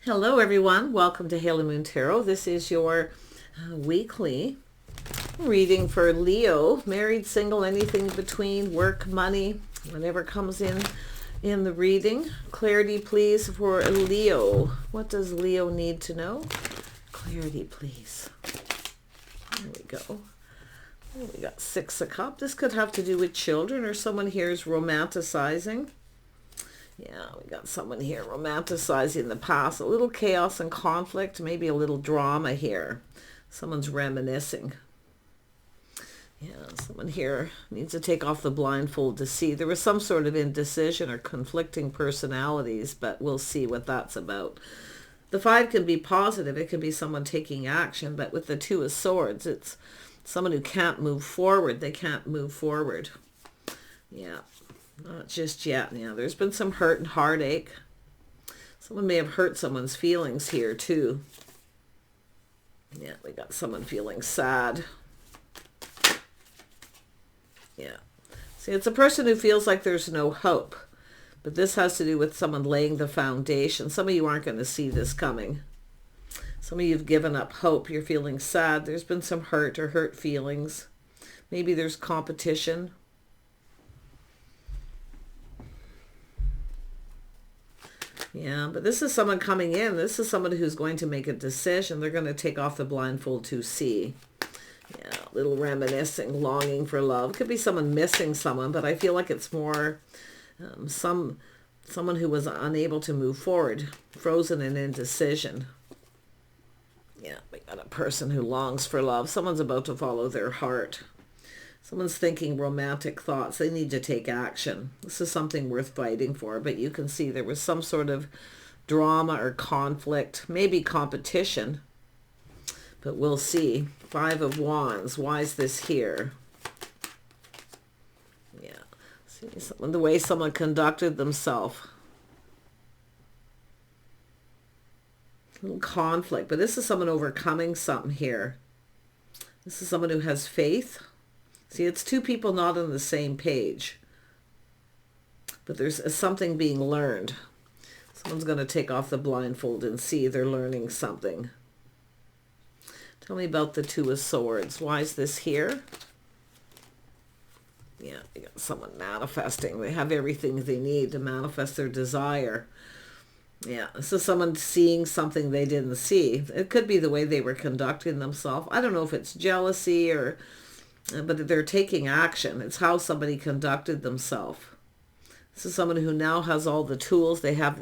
Hello everyone, welcome to Hail and Moon Tarot. This is your weekly reading for Leo, married, single, anything between, work, money, whatever comes in the reading. Clarity please for Leo. What does Leo need to know? Clarity please. There we go. We got Six of Cups. This could have to do with children, or someone here is romanticizing. Yeah, we got someone here romanticizing the past. A little chaos and conflict, maybe a little drama here. Someone's reminiscing. Yeah, someone here needs to take off the blindfold to see. There was some sort of indecision or conflicting personalities, but we'll see what that's about. The Five can be positive. It can be someone taking action, but with the Two of Swords, it's someone who can't move forward. They can't move forward. Yeah. Not just yet. Yeah, there's been some hurt and heartache. Someone may have hurt someone's feelings here too. Yeah, we got someone feeling sad. Yeah. See, it's a person who feels like there's no hope. But this has to do with someone laying the foundation. Some of you aren't going to see this coming. Some of you have given up hope. You're feeling sad. There's been some hurt or hurt feelings. Maybe there's competition. Yeah, but this is someone coming in. This is someone who's going to make a decision. They're going to take off the blindfold to see. Yeah, a little reminiscing, longing for love. Could be someone missing someone, but I feel like it's more someone who was unable to move forward, frozen in indecision. Yeah, we got a person who longs for love. Someone's about to follow their heart. Someone's thinking romantic thoughts. They need to take action. This is something worth fighting for, but you can see there was some sort of drama or conflict, maybe competition, but we'll see. Five of Wands. Why is this here? Yeah. See, the way someone conducted themselves. A little conflict, but this is someone overcoming something here. This is someone who has faith. See, it's two people not on the same page. But there's something being learned. Someone's going to take off the blindfold and see they're learning something. Tell me about the Two of Swords. Why is this here? Yeah, you got someone manifesting. They have everything they need to manifest their desire. Yeah, this is someone seeing something they didn't see. It could be the way they were conducting themselves. I don't know if it's jealousy or... but they're taking action. It's how somebody conducted themselves. This is someone who now has all the tools. They have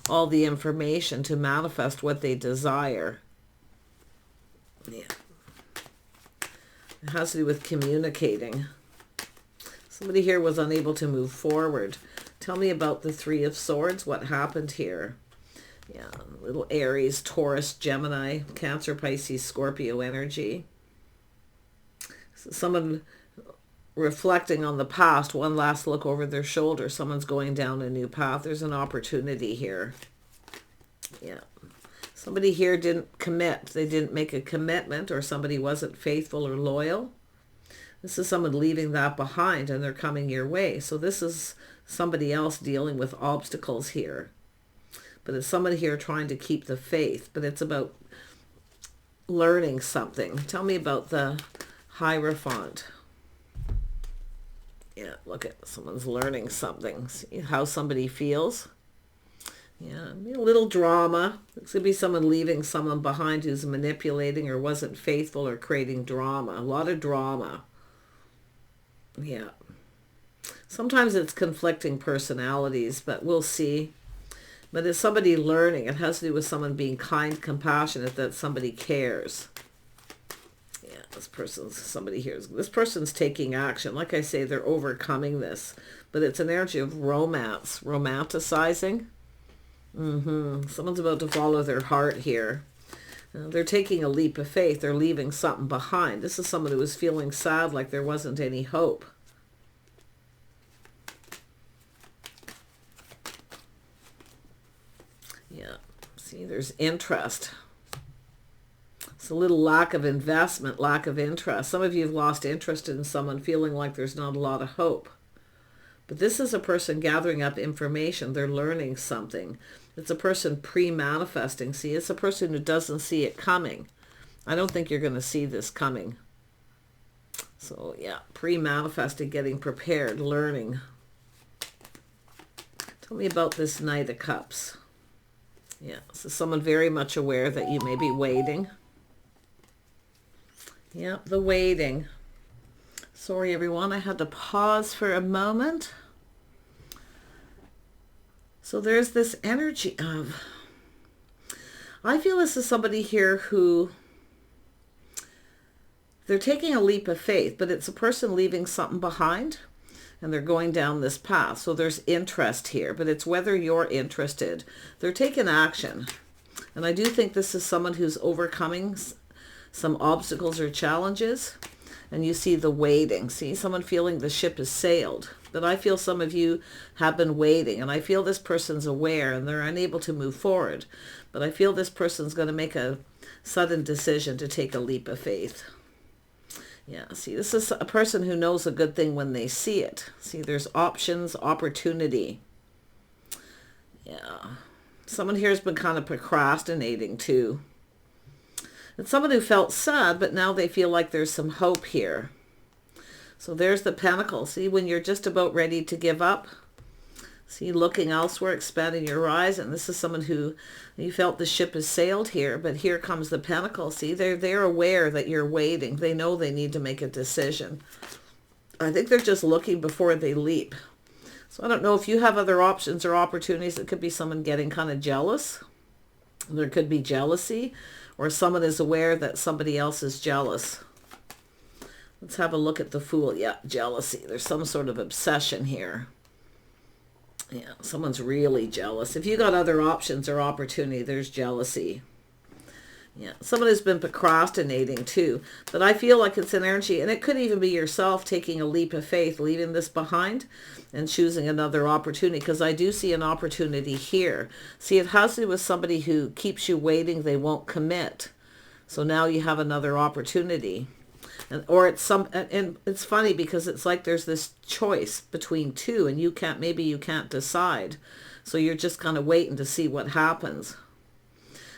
all the information to manifest what they desire. Yeah. It has to do with communicating. Somebody here was unable to move forward. Tell me about the Three of Swords. What happened here? Yeah, little Aries, Taurus, Gemini, Cancer, Pisces, Scorpio energy. Someone reflecting on the past, one last look over their shoulder. Someone's going down a new path. There's an opportunity here. Yeah. Somebody here didn't commit. They didn't make a commitment, or somebody wasn't faithful or loyal. This is someone leaving that behind and they're coming your way. So this is somebody else dealing with obstacles here. But it's somebody here trying to keep the faith. But it's about learning something. Tell me about the Hierophant. Yeah, look at someone's learning something. See how somebody feels. Yeah, a little drama. It could be someone leaving someone behind who's manipulating or wasn't faithful or creating drama. A lot of drama. Yeah. Sometimes it's conflicting personalities, but we'll see. But it's somebody learning. It has to do with someone being kind, compassionate, that somebody cares. This person's taking action. Like I say, they're overcoming this. But it's an energy of romance, romanticizing. Someone's about to follow their heart here. They're taking a leap of faith. They're leaving something behind. This is someone who was feeling sad, like there wasn't any hope. Yeah. See, there's interest. It's a little lack of investment, lack of interest. Some of you have lost interest in someone, feeling like there's not a lot of hope. But this is a person gathering up information. They're learning something. It's a person pre-manifesting. See, it's a person who doesn't see it coming. I don't think you're going to see this coming. So yeah, pre-manifesting, getting prepared, learning. Tell me about this Knight of Cups. Yeah, so someone very much aware that you may be waiting. Yeah, the waiting. Sorry, everyone, I had to pause for a moment. So there's this energy of, I feel this is somebody here who, they're taking a leap of faith, but it's a person leaving something behind and they're going down this path. So there's interest here, but it's whether you're interested. They're taking action. And I do think this is someone who's overcoming some obstacles or challenges. And you see the waiting. See, someone feeling the ship has sailed. But I feel some of you have been waiting. And I feel this person's aware and they're unable to move forward. But I feel this person's going to make a sudden decision to take a leap of faith. Yeah, see, this is a person who knows a good thing when they see it. See, there's options, opportunity. Yeah. Someone here has been kind of procrastinating too. It's someone who felt sad, but now they feel like there's some hope here. So there's the Pentacles. See, when you're just about ready to give up. See, looking elsewhere, expanding your horizon. This is someone who, you felt the ship has sailed here, but here comes the Pentacle. See, they're aware that you're waiting. They know they need to make a decision. I think they're just looking before they leap. So I don't know if you have other options or opportunities. It could be someone getting kind of jealous. There could be jealousy, or someone is aware that somebody else is jealous. Let's have a look at the Fool. Yeah, jealousy. There's some sort of obsession here. Yeah, someone's really jealous. If you got other options or opportunity, there's jealousy. Yeah, someone has been procrastinating too. But I feel like it's an energy, and it could even be yourself taking a leap of faith, leaving this behind and choosing another opportunity, because I do see an opportunity here. See, it has to do with somebody who keeps you waiting. They won't commit. So now you have another opportunity. And it's funny because it's like there's this choice between two and maybe you can't decide. So you're just kind of waiting to see what happens.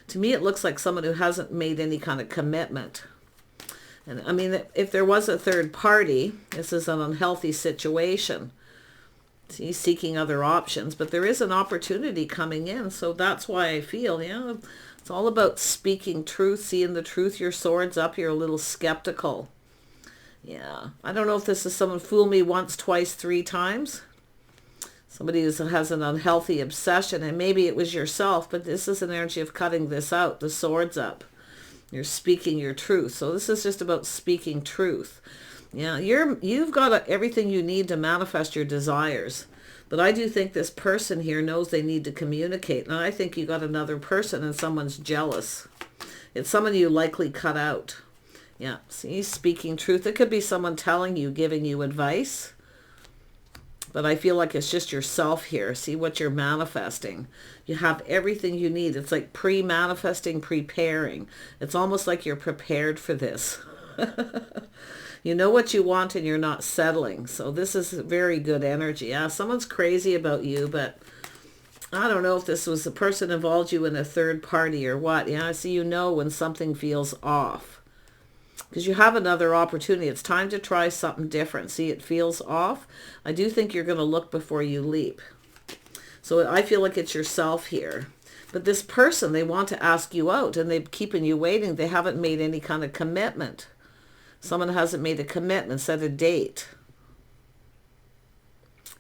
To me, it looks like someone who hasn't made any kind of commitment. And I mean, if there was a third party, this is an unhealthy situation. See, seeking other options, but there is an opportunity coming in. So that's why I feel, yeah, it's all about speaking truth, seeing the truth. Your sword's up. You're a little skeptical. Yeah, I don't know if this is someone fool me once, twice, 3 times. Somebody who has an unhealthy obsession, and maybe it was yourself, but this is an energy of cutting this out. The sword's up. You're speaking your truth. So this is just about speaking truth. Yeah, you've got everything you need to manifest your desires. But I do think this person here knows they need to communicate. And I think you got another person and someone's jealous. It's someone you likely cut out. Yeah, see, speaking truth. It could be someone telling you, giving you advice. But I feel like it's just yourself here. See what you're manifesting. You have everything you need. It's like pre-manifesting, preparing. It's almost like you're prepared for this. You know what you want and you're not settling. So this is very good energy. Yeah, someone's crazy about you, but I don't know if this was the person involved you in a third party or what. Yeah, I see, you know when something feels off. Because you have another opportunity. It's time to try something different. See, it feels off. I do think you're going to look before you leap. So I feel like it's yourself here. But this person, they want to ask you out and they're keeping you waiting. They haven't made any kind of commitment. Someone hasn't made a commitment, set a date.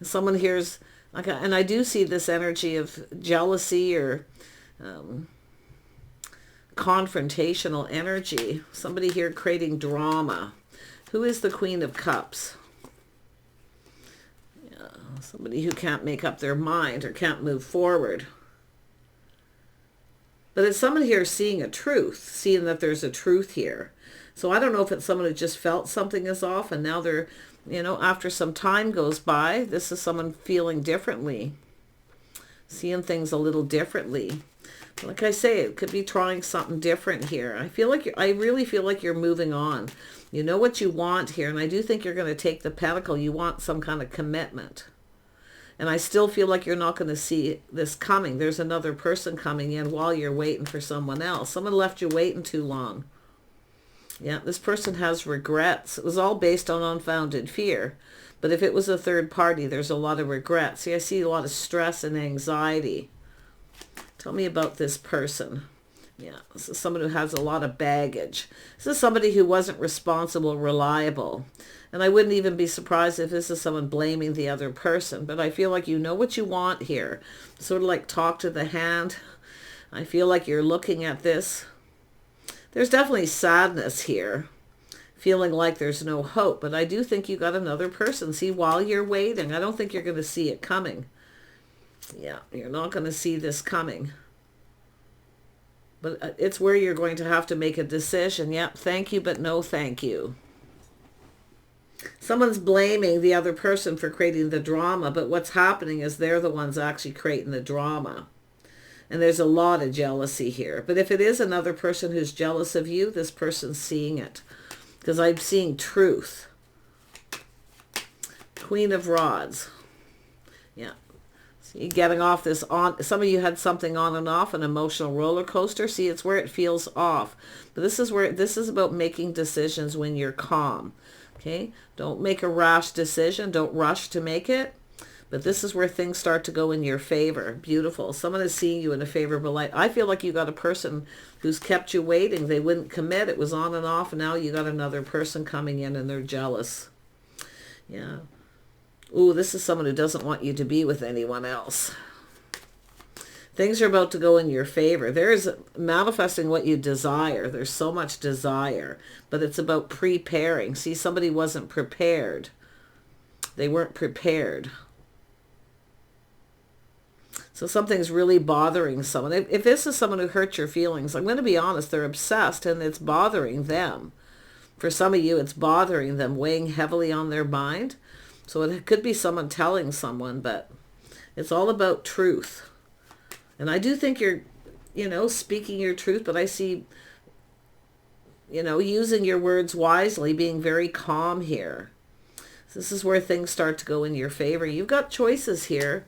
Someone here's, and I do see this energy of jealousy or confrontational energy. Somebody here creating drama. Who is the Queen of Cups? Yeah, somebody who can't make up their mind or can't move forward. But it's someone here seeing a truth, seeing that there's a truth here. So I don't know if it's someone who just felt something is off and now they're, after some time goes by, this is someone feeling differently, seeing things a little differently. Like I say, it could be trying something different here. I really feel like you're moving on. You know what you want here, and I do think you're going to take the Pentacle. You want some kind of commitment. And I still feel like you're not going to see this coming. There's another person coming in while you're waiting for someone else. Someone left you waiting too long. Yeah, this person has regrets. It was all based on unfounded fear. But if it was a third party, there's a lot of regret. See, I see a lot of stress and anxiety. Tell me about this person. Yeah, this is someone who has a lot of baggage. This is somebody who wasn't responsible, reliable. And I wouldn't even be surprised if this is someone blaming the other person. But I feel like you know what you want here. Sort of like talk to the hand. I feel like you're looking at this. There's definitely sadness here. Feeling like there's no hope. But I do think you got another person. See, while you're waiting, I don't think you're going to see it coming. Yeah, you're not going to see this coming. But it's where you're going to have to make a decision. Yep, thank you, but no thank you. Someone's blaming the other person for creating the drama, but what's happening is they're the ones actually creating the drama. And there's a lot of jealousy here. But if it is another person who's jealous of you, this person's seeing it. Because I'm seeing truth. Queen of Rods. Yeah. See, getting off this on. Some of you had something on and off, an emotional roller coaster. See, it's where it feels off. But this is about making decisions when you're calm. Okay? Don't make a rash decision. Don't rush to make it. But this is where things start to go in your favor. Beautiful. Someone is seeing you in a favorable light. I feel like you got a person who's kept you waiting. They wouldn't commit. It was on and off. And now you got another person coming in and they're jealous. Yeah. Ooh, this is someone who doesn't want you to be with anyone else. Things are about to go in your favor. There's manifesting what you desire. There's so much desire. But it's about preparing. See, somebody wasn't prepared. They weren't prepared. So something's really bothering someone. If this is someone who hurt your feelings, I'm going to be honest, they're obsessed and it's bothering them. For some of you, it's bothering them, weighing heavily on their mind. So it could be someone telling someone, but it's all about truth. And I do think you're, speaking your truth, but I see, using your words wisely, being very calm here. This is where things start to go in your favor. You've got choices here.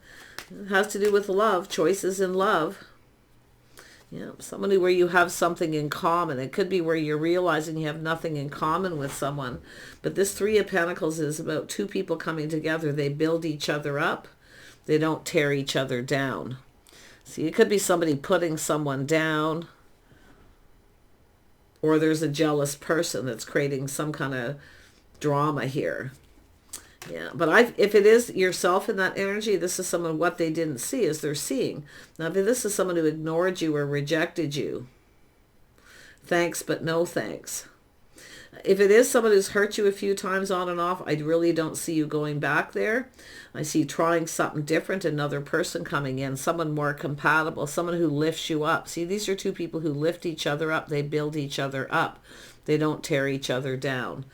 It has to do with love, choices in love. Yeah, somebody where you have something in common. It could be where you're realizing you have nothing in common with someone. But this Three of Pentacles is about two people coming together. They build each other up. They don't tear each other down. See, it could be somebody putting someone down. Or there's a jealous person that's creating some kind of drama here. Yeah, but if it is yourself in that energy, this is someone, what they didn't see is they're seeing. Now, if this is someone who ignored you or rejected you, thanks, but no thanks. If it is someone who's hurt you a few times on and off, I really don't see you going back there. I see trying something different, another person coming in, someone more compatible, someone who lifts you up. See, these are two people who lift each other up. They build each other up. They don't tear each other down.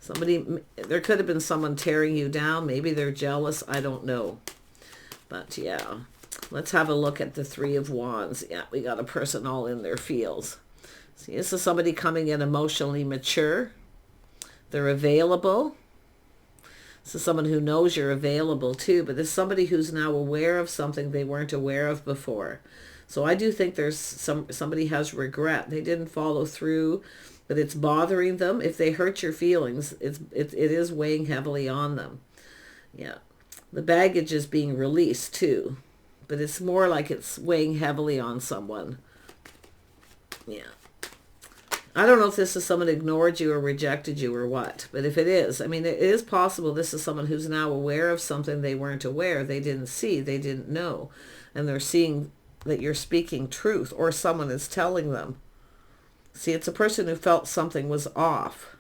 There could have been someone tearing you down. Maybe they're jealous. I don't know. But yeah, let's have a look at the Three of Wands. Yeah, we got a person all in their feels. See, this is somebody coming in emotionally mature. They're available. This is someone who knows you're available too, but there's somebody who's now aware of something they weren't aware of before. So I do think there's somebody has regret. They didn't follow through. But it's bothering them. If they hurt your feelings, it is weighing heavily on them. Yeah. The baggage is being released too. But it's more like it's weighing heavily on someone. Yeah. I don't know if this is someone who ignored you or rejected you or what. But if it is, it is possible this is someone who's now aware of something they weren't aware. They didn't see. They didn't know. And they're seeing that you're speaking truth or someone is telling them. See, it's a person who felt something was off.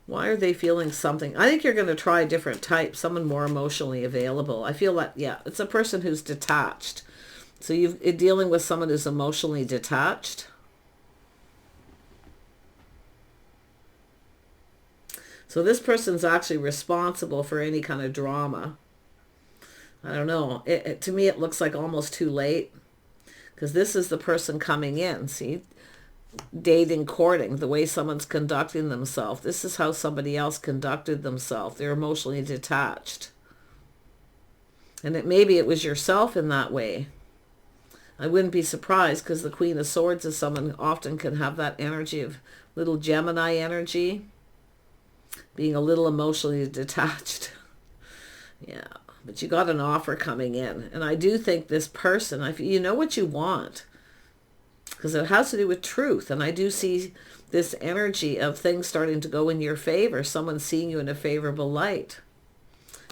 Why are they feeling something? I think you're going to try a different type, someone more emotionally available. I feel like, yeah, it's a person who's detached. So you're dealing with someone who's emotionally detached. So this person's actually responsible for any kind of drama. I don't know. To me, it looks like almost too late. Because this is the person coming in, see? dating, courting, the way someone's conducting themselves. This is how somebody else conducted themselves. They're emotionally detached. And maybe it was yourself in that way. I wouldn't be surprised, because the Queen of Swords is someone who often can have that energy of little Gemini energy, being a little emotionally detached. Yeah, but you got an offer coming in. And I do think this person, you know what you want, because it has to do with truth. And I do see this energy of things starting to go in your favor, someone seeing you in a favorable light.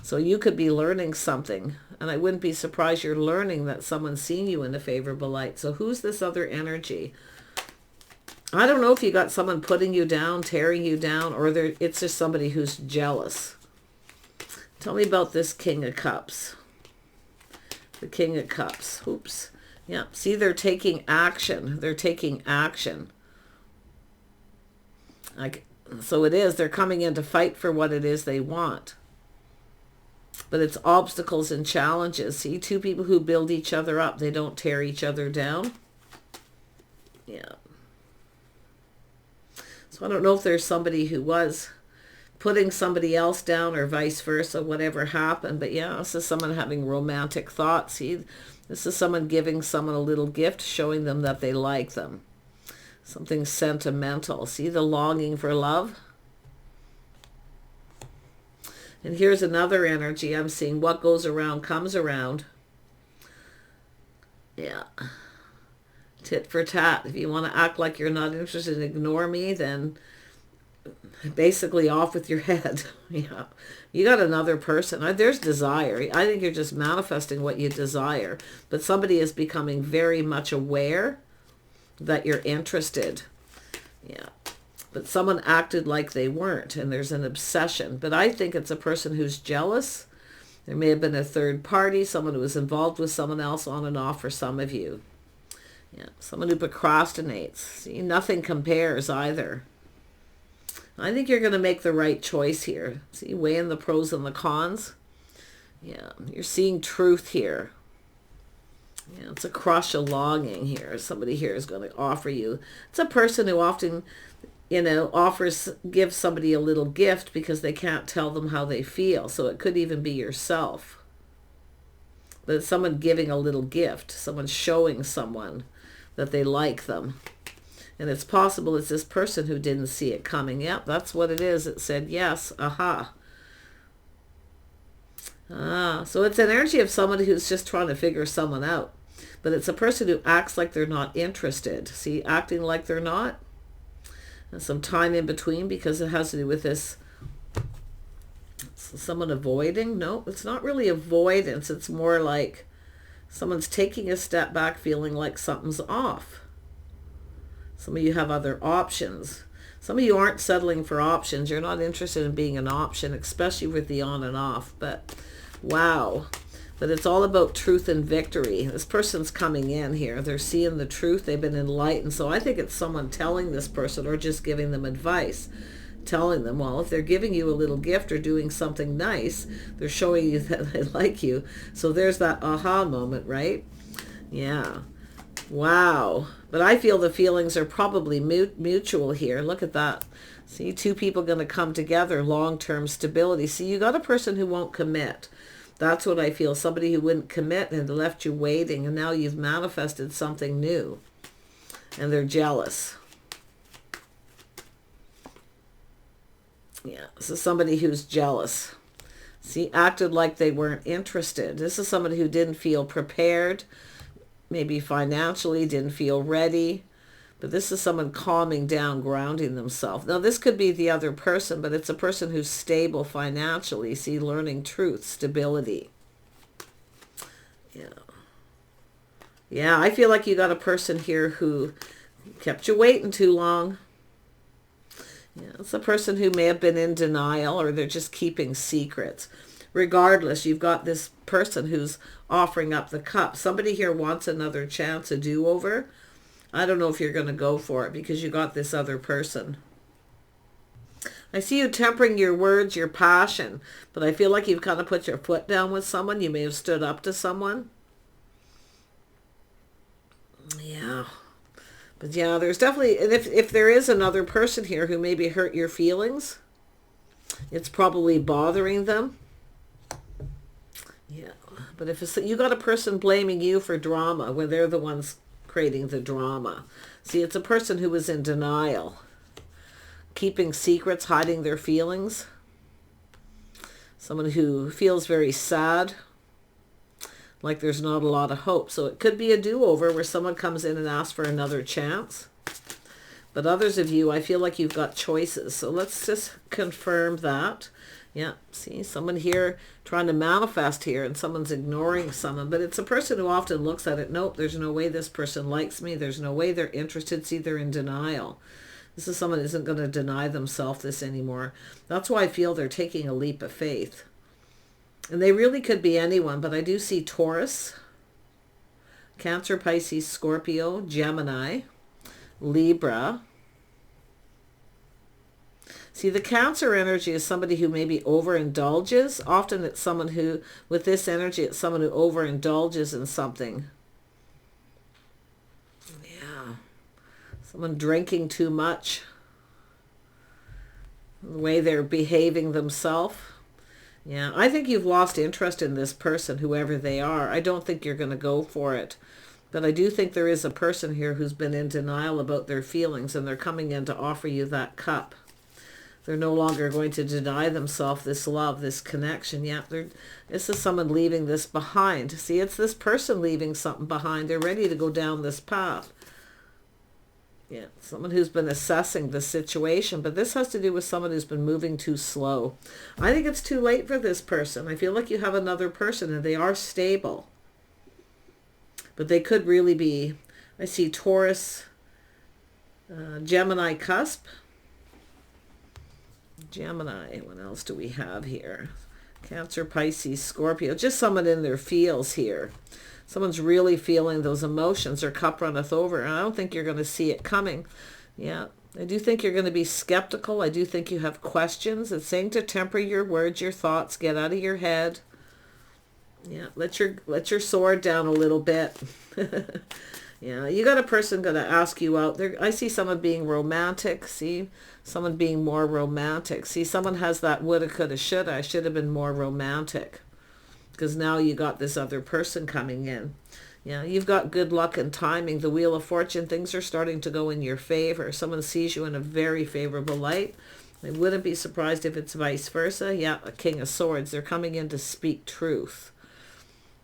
So you could be learning something, and I wouldn't be surprised you're learning that someone's seeing you in a favorable light. So who's this other energy? I don't know if you got someone putting you down, tearing you down, or it's just somebody who's jealous. Tell me about this King of Cups. The King of Cups. Oops. Yeah, see, they're taking action. They're taking action. So it is, they're coming in to fight for what it is they want. But it's obstacles and challenges. See, two people who build each other up. They don't tear each other down. Yeah. So I don't know if there's somebody who was putting somebody else down or vice versa, whatever happened. But yeah, this is someone having romantic thoughts. See, this is someone giving someone a little gift, showing them that they like them. Something sentimental. See the longing for love? And here's another energy I'm seeing. What goes around comes around. Yeah. Tit for tat. If you want to act like you're not interested and ignore me, then basically off with your head. Yeah. You got another person. There's desire. I think you're just manifesting what you desire. But somebody is becoming very much aware that you're interested. Yeah. But someone acted like they weren't, and there's an obsession. But I think it's a person who's jealous. There may have been a third party, someone who was involved with someone else on and off for some of you. Yeah, someone who procrastinates. See, nothing compares either. I think you're going to make the right choice here. See, weighing the pros and the cons. Yeah, you're seeing truth here. Yeah, it's a crush, a longing here. Somebody here is going to offer you. It's a person who often, gives somebody a little gift because they can't tell them how they feel. So it could even be yourself. But it's someone giving a little gift. Someone showing someone that they like them. And it's possible it's this person who didn't see it coming. Yep, that's what it is. It said yes. Aha. So it's an energy of someone who's just trying to figure someone out. But it's a person who acts like they're not interested. See, acting like they're not. And some time in between, because it has to do with this. Someone avoiding? No, it's not really avoidance. It's more like someone's taking a step back, feeling like something's off. Some of you have other options. Some of you aren't settling for options. You're not interested in being an option, especially with the on and off. But wow. But it's all about truth and victory. This person's coming in here. They're seeing the truth. They've been enlightened. So I think it's someone telling this person, or just giving them advice. Telling them, well, if they're giving you a little gift or doing something nice, they're showing you that they like you. So there's that aha moment, right? Yeah. Wow. But I feel the feelings are probably mutual here. Look at that. See, two people going to come together, long-term stability. See, you got a person who won't commit. That's what I feel. Somebody who wouldn't commit and left you waiting, and now you've manifested something new. And they're jealous. Yeah, this is somebody who's jealous. See, acted like they weren't interested. This is somebody who didn't feel prepared, maybe financially, didn't feel ready. But this is someone calming down, grounding themselves. Now, this could be the other person, but it's a person who's stable financially. See, learning truth, stability. Yeah. Yeah, I feel like you got a person here who kept you waiting too long. Yeah, it's a person who may have been in denial, or they're just keeping secrets. Regardless, you've got this person who's offering up the cup. Somebody here wants another chance, a do-over. I don't know if you're going to go for it because you got this other person. I see you tempering your words, your passion, but I feel like you've kind of put your foot down with someone. You may have stood up to someone. Yeah. But yeah, there's definitely, and if there is another person here who maybe hurt your feelings, it's probably bothering them. Yeah, but if it's, you got a person blaming you for drama when they're the ones creating the drama. See, it's a person who is in denial, keeping secrets, hiding their feelings. Someone who feels very sad, like there's not a lot of hope. So it could be a do-over where someone comes in and asks for another chance. But others of you, I feel like you've got choices. So let's just confirm that. Yeah, see, someone here trying to manifest here, and someone's ignoring someone. But it's a person who often looks at it, nope, there's no way this person likes me. There's no way they're interested. See, they're in denial. This is someone who isn't going to deny themselves this anymore. That's why I feel they're taking a leap of faith. And they really could be anyone, but I do see Taurus, Cancer, Pisces, Scorpio, Gemini, Libra. See, the Cancer energy is somebody who maybe overindulges. Often it's someone who, with this energy, it's someone who overindulges in something. Yeah. Someone drinking too much. The way they're behaving themselves. Yeah, I think you've lost interest in this person, whoever they are. I don't think you're going to go for it. But I do think there is a person here who's been in denial about their feelings, and they're coming in to offer you that cup. They're no longer going to deny themselves this love, this connection. Yeah, this is someone leaving this behind. See, it's this person leaving something behind. They're ready to go down this path. Yeah, someone who's been assessing the situation, but this has to do with someone who's been moving too slow. I think it's too late for this person. I feel like you have another person and they are stable. But they could really be, I see Taurus, Gemini cusp. Gemini, what else do we have here? Cancer, Pisces, Scorpio, just someone in their feels here. Someone's really feeling those emotions. Their cup runneth over. And I don't think you're going to see it coming. Yeah, I do think you're going to be skeptical. I do think you have questions. It's saying to temper your words, your thoughts, get out of your head. Yeah, let your sword down a little bit. Yeah, you got a person going to ask you out there. I see someone being romantic. See, someone being more romantic. See, someone has that woulda, coulda, shoulda. I should have been more romantic. Because now you got this other person coming in. Yeah, you've got good luck and timing. The Wheel of Fortune, things are starting to go in your favor. Someone sees you in a very favorable light. I wouldn't be surprised if it's vice versa. Yeah, a King of Swords. They're coming in to speak truth.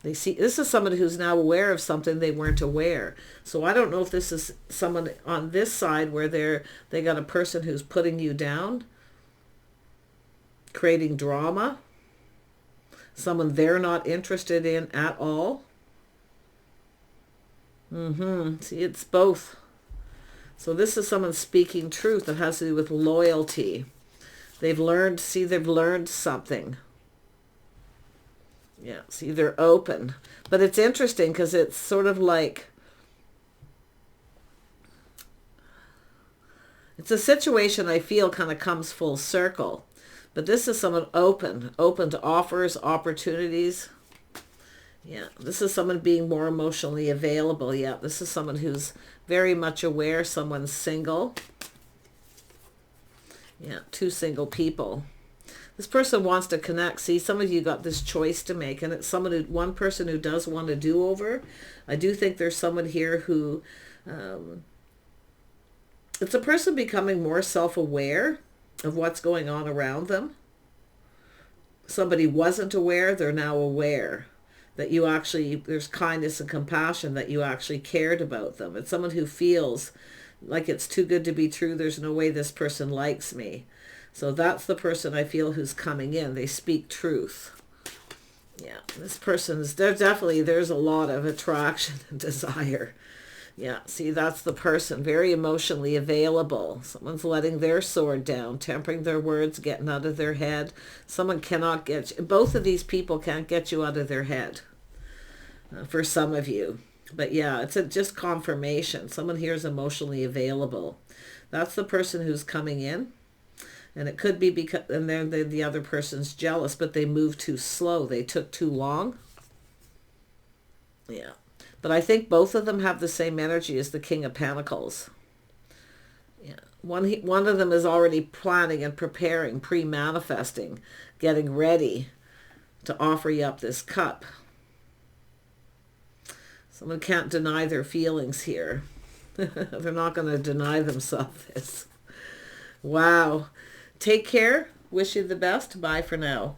They see, this is someone who's now aware of something they weren't aware. So I don't know if this is someone on this side where they got a person who's putting you down, creating drama. Someone they're not interested in at all. See, it's both. So this is someone speaking truth that has to do with loyalty. They've learned, see, they've learned something. Yeah, see, they're open. But it's interesting because it's sort of like, it's a situation I feel kind of comes full circle. But this is someone open to offers, opportunities. Yeah, this is someone being more emotionally available. Yeah, this is someone who's very much aware someone's single. Yeah, two single people. This person wants to connect. See, some of you got this choice to make, and it's someone one person who does want a do-over. I do think there's someone here who, it's a person becoming more self-aware of what's going on around them. Somebody wasn't aware, they're now aware that you actually, there's kindness and compassion, that you actually cared about them. It's someone who feels like it's too good to be true. There's no way this person likes me. So that's the person I feel who's coming in. They speak truth. Yeah, this person is, there's a lot of attraction and desire. Yeah, see, that's the person, very emotionally available. Someone's letting their sword down, tempering their words, getting out of their head. Someone cannot get you, both of these people can't get you out of their head, for some of you. But yeah, it's just confirmation. Someone here is emotionally available. That's the person who's coming in. And it could be because, and then the other person's jealous, but they moved too slow. They took too long. Yeah. But I think both of them have the same energy as the King of Pentacles. Yeah. One of them is already planning and preparing, pre-manifesting, getting ready to offer you up this cup. Someone can't deny their feelings here. They're not going to deny themselves this. Wow. Take care. Wish you the best. Bye for now.